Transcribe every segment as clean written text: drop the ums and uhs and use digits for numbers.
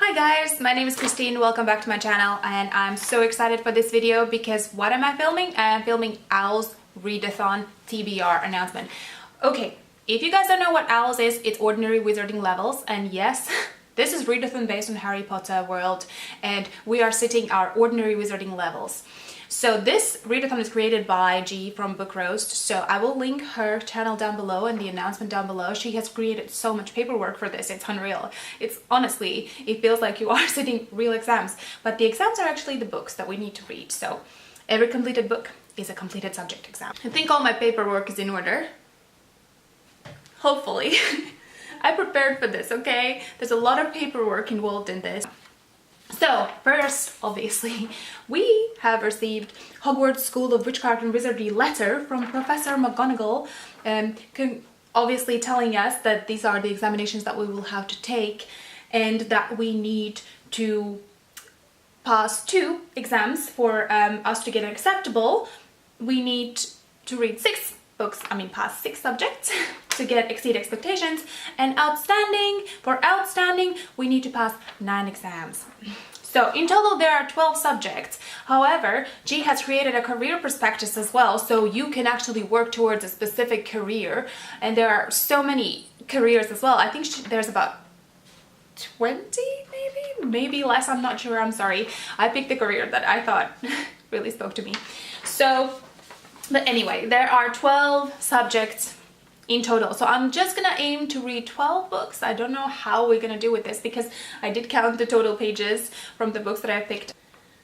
Hi guys, my name is Kristine, welcome back to my channel, and I'm so excited for this video because what am I filming? I am filming O.W.L.S Readathon TBR announcement. Okay, if you guys don't know what O.W.L.S is, it's Ordinary Wizarding Levels, and yes, this is Readathon based on Harry Potter world, and we are sitting our Ordinary Wizarding Levels. So this Readathon is created by G from Book Roast, so I will link her channel down below and the announcement down below. She has created so much paperwork for this, it's unreal. It's honestly, it feels like you are sitting real exams, but the exams are actually the books that we need to read. So every completed book is a completed subject exam. I think all my paperwork is in order. Hopefully. I prepared for this, okay? There's a lot of paperwork involved in this. So, first, obviously, we have received Hogwarts School of Witchcraft and Wizardry letter from Professor McGonagall, obviously telling us that these are the examinations that we will have to take and that we need to pass 2 exams for us to get acceptable. We need to read 6 books, pass 6 subjects to get exceed expectations, and for outstanding we need to pass 9 exams. So in total there are 12 subjects. However, G has created a career prospectus as well, so you can actually work towards a specific career, and there are so many careers as well. I think there's about 20 maybe less, I'm not sure, I'm sorry. I picked the career that I thought really spoke to me. So but anyway, there are 12 subjects in total. So I'm just gonna aim to read 12 books. I don't know how we're gonna do with this because I did count the total pages from the books that I picked.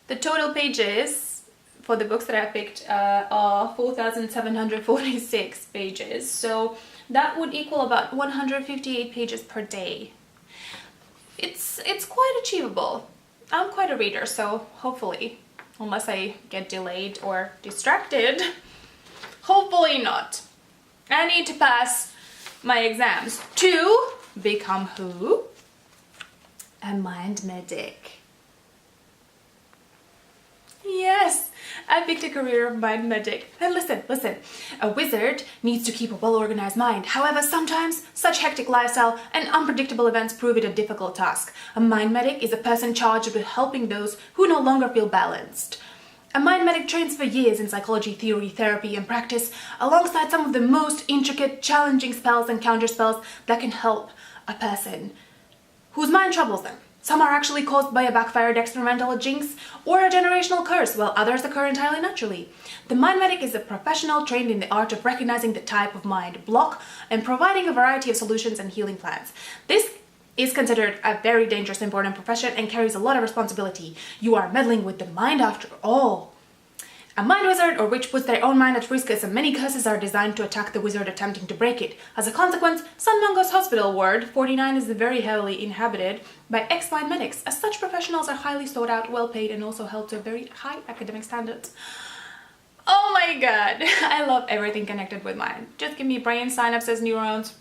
The total pages for the books that I picked are 4,746 pages. So that would equal about 158 pages per day. It's quite achievable. I'm quite a reader, so hopefully, unless I get delayed or distracted, hopefully not. I need to pass my exams to become who? A mind medic. Yes, I picked a career of mind medic. And listen, a wizard needs to keep a well-organized mind. However, sometimes such hectic lifestyle and unpredictable events prove it a difficult task. A mind medic is a person charged with helping those who no longer feel balanced. A mind medic trains for years in psychology, theory, therapy, and practice, alongside some of the most intricate, challenging spells and counterspells that can help a person whose mind troubles them. Some are actually caused by a backfired experimental jinx or a generational curse, while others occur entirely naturally. The mind medic is a professional trained in the art of recognizing the type of mind block and providing a variety of solutions and healing plans. This is considered a very dangerous, important profession and carries a lot of responsibility. You are meddling with the mind after all. A mind wizard or witch puts their own mind at risk, as many curses are designed to attack the wizard attempting to break it. As a consequence, San Mungo's Hospital Ward 49 is very heavily inhabited by ex-mind medics, as such professionals are highly sought out, well paid, and also held to very high academic standards. Oh my god, I love everything connected with mind. Just give me brain synapses, neurons,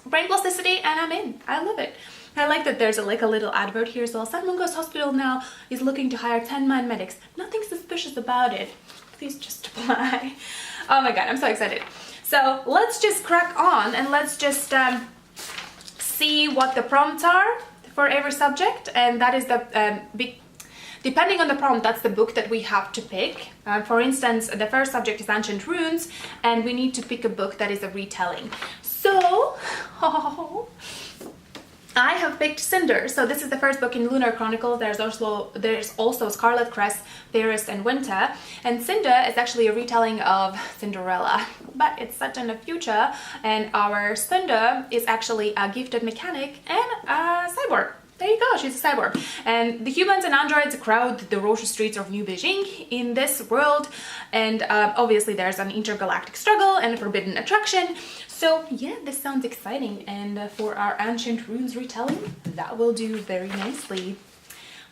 brain plasticity, and I'm in. I love it. I like that there's a little advert here as well. San Mungo's Hospital now is looking to hire 10 mind medics. Nothing suspicious about it. Please just apply. Oh my god, I'm so excited. So let's just crack on and let's just see what the prompts are for every subject, and that is the depending on the prompt, that's the book that we have to pick. For instance, the first subject is Ancient Runes, and we need to pick a book that is a retelling. So, I have picked Cinder. So this is the first book in Lunar Chronicles. There's also Scarlet Crest, Fairest, and Winter. And Cinder is actually a retelling of Cinderella, but it's set in the future, and our Cinder is actually a gifted mechanic and a cyborg. There you go, she's a cyborg. And the humans and androids crowd the raucous streets of New Beijing in this world, and obviously there's an intergalactic struggle and a forbidden attraction. So yeah, this sounds exciting, and for our Ancient Runes retelling, that will do very nicely.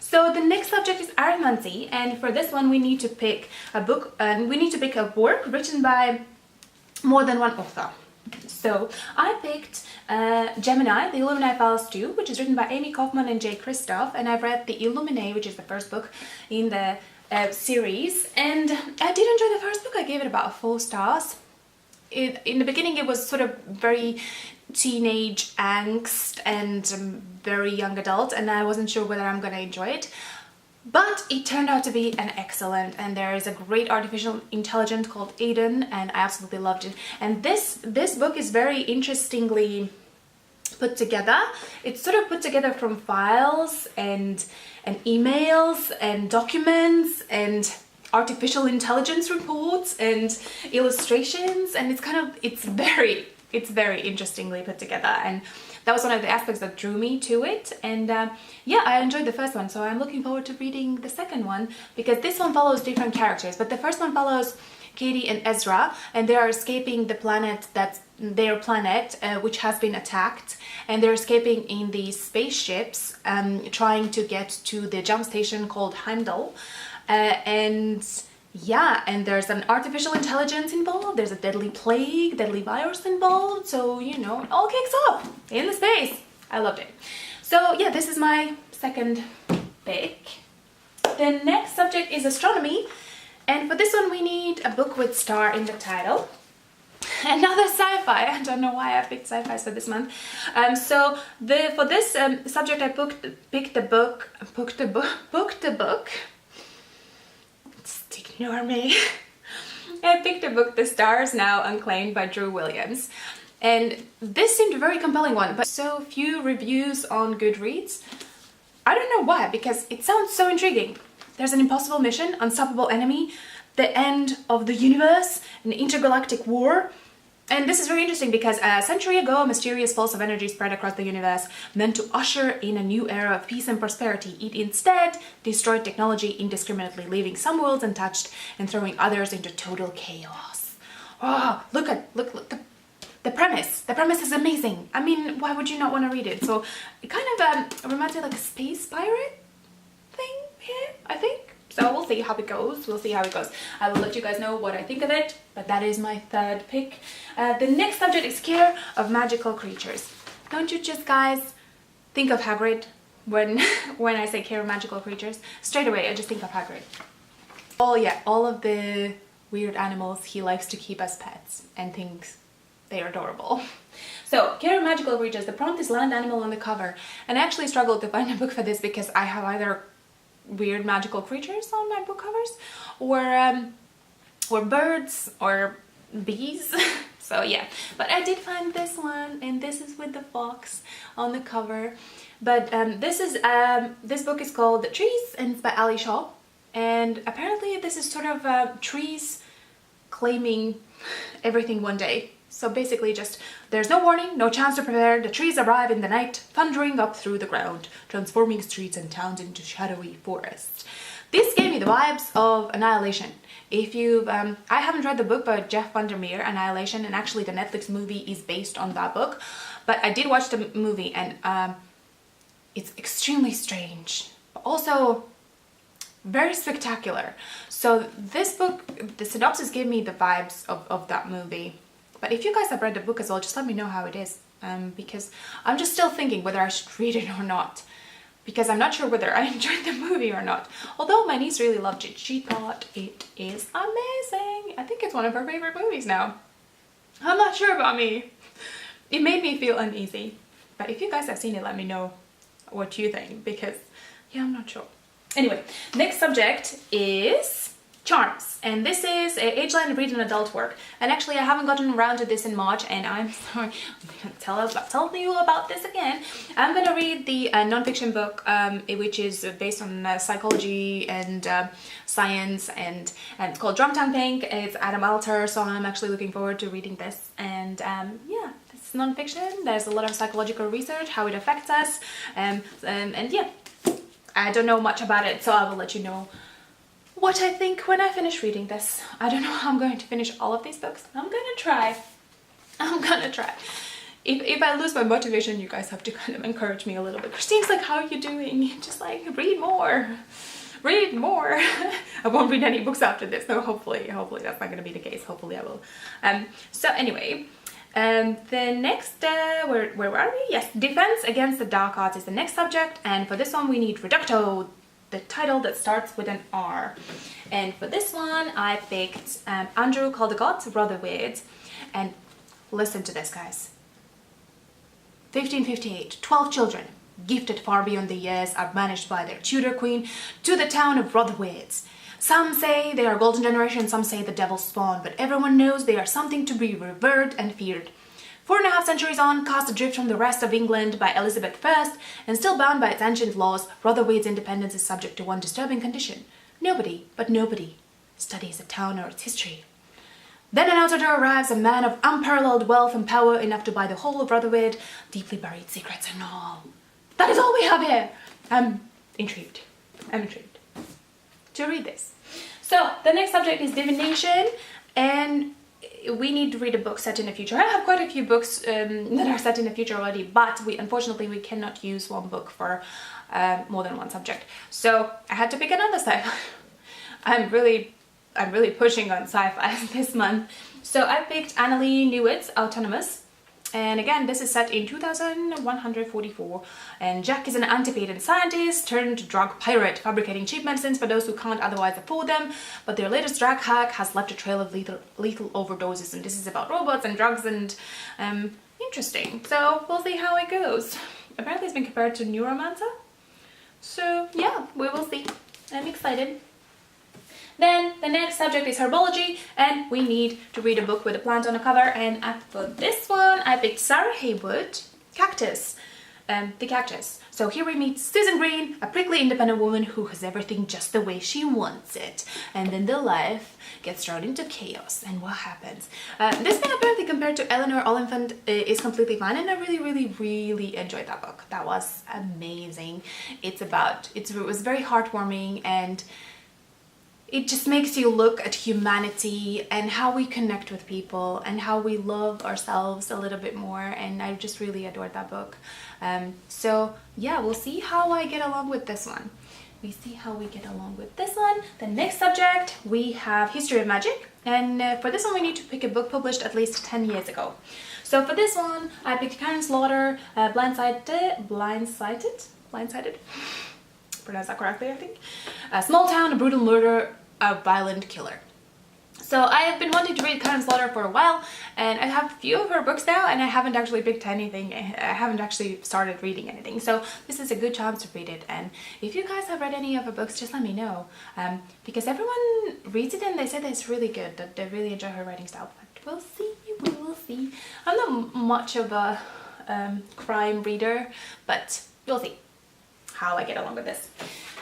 So the next subject is Arithmancy, and for this one we need to pick a book, we need to pick a work written by more than one author. So I picked Gemina, The Illuminae Files 2, which is written by Amie, Kaufman, and Kristoff, and I've read The Illuminae, which is the first book in the series, and I did enjoy the first book. I gave it about 4 stars. In the beginning it was sort of very teenage angst and very young adult, and I wasn't sure whether I'm gonna enjoy it. But it turned out to be an excellent, and there is a great artificial intelligence called Aiden, and I absolutely loved it. And this book is very interestingly put together. It's sort of put together from files and emails and documents and artificial intelligence reports and illustrations, and it's very interestingly put together, and that was one of the aspects that drew me to it. And yeah, I enjoyed the first one, so I'm looking forward to reading the second one, because this one follows different characters, but the first one follows Katie and Ezra, and they are escaping the planet that's their planet, which has been attacked, and they're escaping in these spaceships, trying to get to the jump station called Heimdall. And yeah, and there's an artificial intelligence involved, there's a deadly plague, deadly virus involved, so you know, it all kicks off in the space. I loved it. So yeah, this is my second pick. The next subject is astronomy, and for this one we need a book with star in the title. Another sci-fi. I don't know why I picked sci-fi for this month. So for this subject I picked the book. Just ignore me. I picked the book The Stars Now Unclaimed by Drew Williams, and this seemed a very compelling one, but so few reviews on Goodreads. I don't know why, because it sounds so intriguing. There's an impossible mission, unstoppable enemy, the end of the universe, an intergalactic war. And this is very interesting because a century ago, a mysterious pulse of energy spread across the universe, meant to usher in a new era of peace and prosperity. It instead destroyed technology indiscriminately, leaving some worlds untouched and throwing others into total chaos. Oh, look, the premise. The premise is amazing. I mean, why would you not want to read it? So it kind of reminds me of like a space pirate thing here, I think. So we'll see how it goes. I will let you guys know what I think of it, but that is my third pick. The next subject is care of magical creatures. Don't you just guys think of Hagrid when I say care of magical creatures? Straight away I just think of Hagrid. Oh yeah, all of the weird animals he likes to keep as pets and thinks they are adorable. So, care of magical creatures. The prompt is land animal on the cover, and I actually struggled to find a book for this because I have either weird magical creatures on my book covers, or birds or bees. So yeah, but I did find this one, and this is with the fox on the cover. But this book is called Trees, and it's by Ali Shaw, and apparently this is sort of trees claiming everything one day. So basically just, there's no warning, no chance to prepare, the trees arrive in the night, thundering up through the ground, transforming streets and towns into shadowy forests. This gave me the vibes of Annihilation. If you've, I haven't read the book by Jeff Vandermeer, Annihilation, and actually the Netflix movie is based on that book, but I did watch the movie, and it's extremely strange, but also very spectacular. So this book, the synopsis gave me the vibes of that movie. But if you guys have read the book as well, just let me know how it is, because I'm just still thinking whether I should read it or not, because I'm not sure whether I enjoyed the movie or not. Although my niece really loved it. She thought it is amazing. I think it's one of her favorite movies now. I'm not sure about me. It made me feel uneasy. But if you guys have seen it, let me know what you think, because yeah, I'm not sure. Anyway, next subject is charms, and this is age-line read and adult work, and actually I haven't gotten around to this in March, and I'm sorry, I'm gonna tell you about this again. I'm gonna read the non-fiction book, which is based on psychology and science, and it's called Rum TimeBank. It's Adam Alter, so I'm actually looking forward to reading this. And yeah, it's non-fiction. There's a lot of psychological research, how it affects us, and yeah, I don't know much about it, so I will let you know what I think when I finish reading this. I don't know how I'm going to finish all of these books. I'm gonna try. If I lose my motivation, you guys have to kind of encourage me a little bit. Kristine's like, how are you doing? Just like, read more. Read more. I won't read any books after this, so hopefully that's not gonna be the case. Hopefully I will. So anyway, the next, where are we? Yes, Defense Against the Dark Arts is the next subject, and for this one we need Reducto, the title that starts with an R. And for this one I picked Andrew Caldecott, Rotherweird, and listen to this, guys. 1558, 12 children, gifted far beyond their years, are banished by their tutor queen to the town of Rotherweird. Some say they are golden generation, some say the devil's spawn, but everyone knows they are something to be revered and feared. 4.5 centuries on, cast adrift from the rest of England by Elizabeth I, and still bound by its ancient laws, Rotherweird's independence is subject to one disturbing condition. Nobody, but nobody, studies the town or its history. Then an outsider arrives, a man of unparalleled wealth and power, enough to buy the whole of Rotherweird, deeply buried secrets and all. That is all we have here! I'm intrigued to read this. So, the next subject is divination, and we need to read a book set in the future. I have quite a few books that are set in the future already, but unfortunately we cannot use one book for more than one subject. So I had to pick another sci-fi. I'm really pushing on sci-fi this month. So I picked Annalee Newitz, Autonomous. And again, this is set in 2144, and Jack is an antipatent scientist turned drug pirate, fabricating cheap medicines for those who can't otherwise afford them, but their latest drug hack has left a trail of lethal overdoses, and this is about robots and drugs and interesting. So we'll see how it goes. Apparently it's been compared to Neuromancer, so yeah, we will see. I'm excited. Then the next subject is herbology, and we need to read a book with a plant on the cover, and for this one I picked Sarah Haywood, Cactus, the Cactus. So here we meet Susan Green, a prickly independent woman who has everything just the way she wants it, and then their life gets thrown into chaos, and what happens? This thing apparently compared to Eleanor Oliphant is completely fine, and I really enjoyed that book. That was amazing. It was very heartwarming, and it just makes you look at humanity and how we connect with people and how we love ourselves a little bit more, and I just really adored that book. So yeah, we'll see how I get along with this one. The next subject, we have History of Magic, and for this one we need to pick a book published at least 10 years ago. So for this one I picked Karin Slaughter, blindsighted, pronounced that correctly I think. A small town, a brutal murder, a violent killer. So I have been wanting to read Karin Slaughter for a while, and I have a few of her books now, and I haven't actually picked anything. I haven't actually started reading anything, so this is a good chance to read it. And if you guys have read any of her books, just let me know, because everyone reads it and they say that it's really good, that they really enjoy her writing style. But we'll see. I'm not much of a crime reader, but we'll see how I get along with this.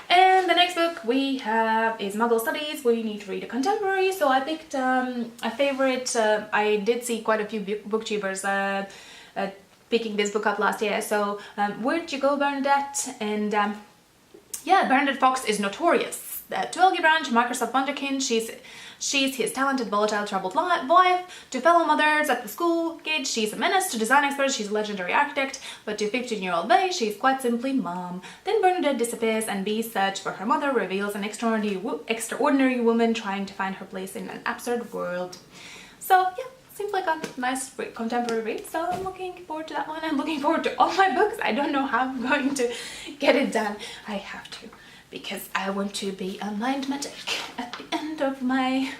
And the next book we have is Muggle Studies. We need to read a contemporary, so I picked a favorite. I did see quite a few booktubers picking this book up last year, so Where'd You Go, Bernadette? And yeah, Bernadette Fox is notorious. To Elgie Branch, Microsoft Wonderkin, she's his talented, volatile, troubled wife. To fellow mothers at the school kids, she's a menace. To design experts, she's a legendary architect. But to 15-year-old Bay, she's quite simply mom. Then Bernadette disappears, and Bee's search for her mother reveals an extraordinary woman trying to find her place in an absurd world. So yeah, seems like a nice contemporary read, so I'm looking forward to that one. I'm looking forward to all my books. I don't know how I'm going to get it done. I have to, because I want to be a mind medic at the end of my,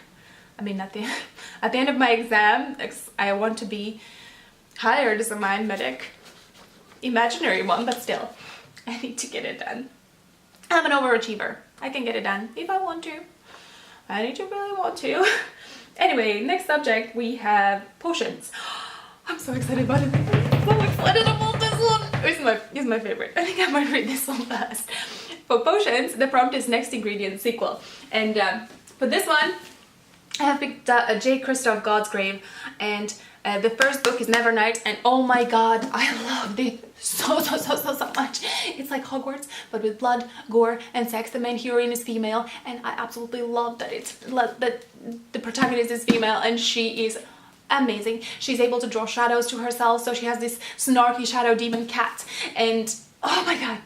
at the end of my exam. I want to be hired as a mind medic. Imaginary one, but still, I need to get it done. I'm an overachiever. I can get it done if I want to. I need to really want to. Anyway, next subject we have potions. I'm so excited about it. I'm so excited about this one. It's my favorite. I think I might read this one first. For potions, the prompt is next ingredient sequel, and for this one I have picked J. Kristoff Godsgrave, and the first book is Nevernight, and oh my god, I loved it so much. It's like Hogwarts, but with blood, gore, and sex. The main heroine is female, and I absolutely love that that the protagonist is female, and she is amazing. She's able to draw shadows to herself, so she has this snarky shadow demon cat, and oh my god.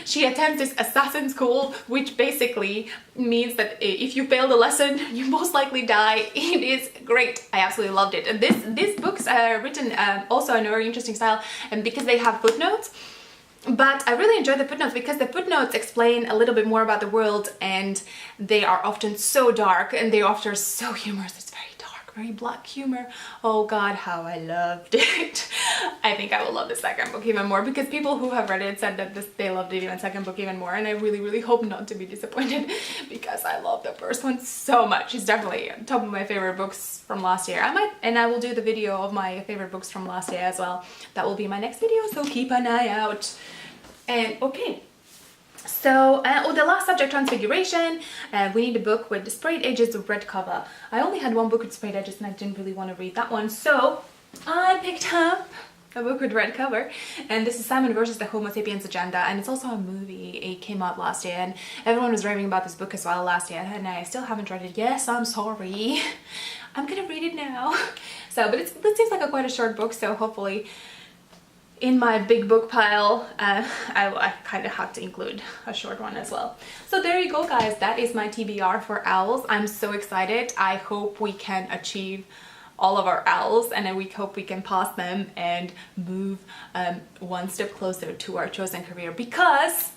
She attends this assassin school, which basically means that if you fail the lesson, you most likely die. It is great. I absolutely loved it. And these books are written also in a very interesting style, and because they have footnotes. But I really enjoy the footnotes because the footnotes explain a little bit more about the world, and they are often so dark, and they're often so humorous. It's very dark, very black humor. Oh god, how I loved it. I think I will love the second book even more because people who have read it said that they loved it even second book even more, and I really hope not to be disappointed because I love the first one so much. It's definitely on top of my favorite books from last year. I will do the video of my favorite books from last year as well. That will be my next video, so keep an eye out. And okay. So, the last subject, Transfiguration. We need a book with the sprayed edges of red cover. I only had one book with sprayed edges and I didn't really want to read that one, so I picked up a book with red cover, and this is Simon versus the Homo Sapiens Agenda, and it's also a movie. It came out last year and everyone was raving about this book as well last year, and I still haven't read it. Yes, I'm sorry. I'm gonna read it now. So, but it seems like quite a short book, so hopefully in my big book pile, I kind of have to include a short one as well. So there you go, guys. That is my TBR for owls. I'm so excited. I hope we can achieve all of our owls, and then we hope we can pass them and move one step closer to our chosen career, because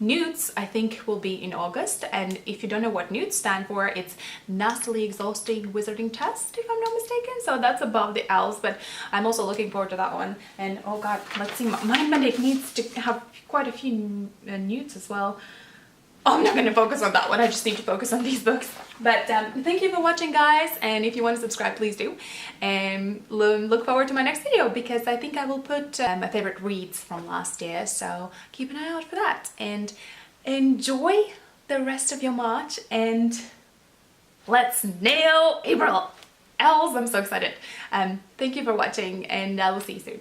Newitz, I think, will be in August, and if you don't know what Newitz stand for, it's nastily exhausting wizarding test, if I'm not mistaken. So that's above the owls, but I'm also looking forward to that one. And oh god, let's see, TimeBank needs to have quite a few Newitz as well. Oh, I'm not going to focus on that one, I just need to focus on these books. But thank you for watching, guys, and if you want to subscribe, please do. And look forward to my next video, because I think I will put my favorite reads from last year, so keep an eye out for that. And enjoy the rest of your March, and let's nail April! Owls, I'm so excited. Thank you for watching, and I will see you soon.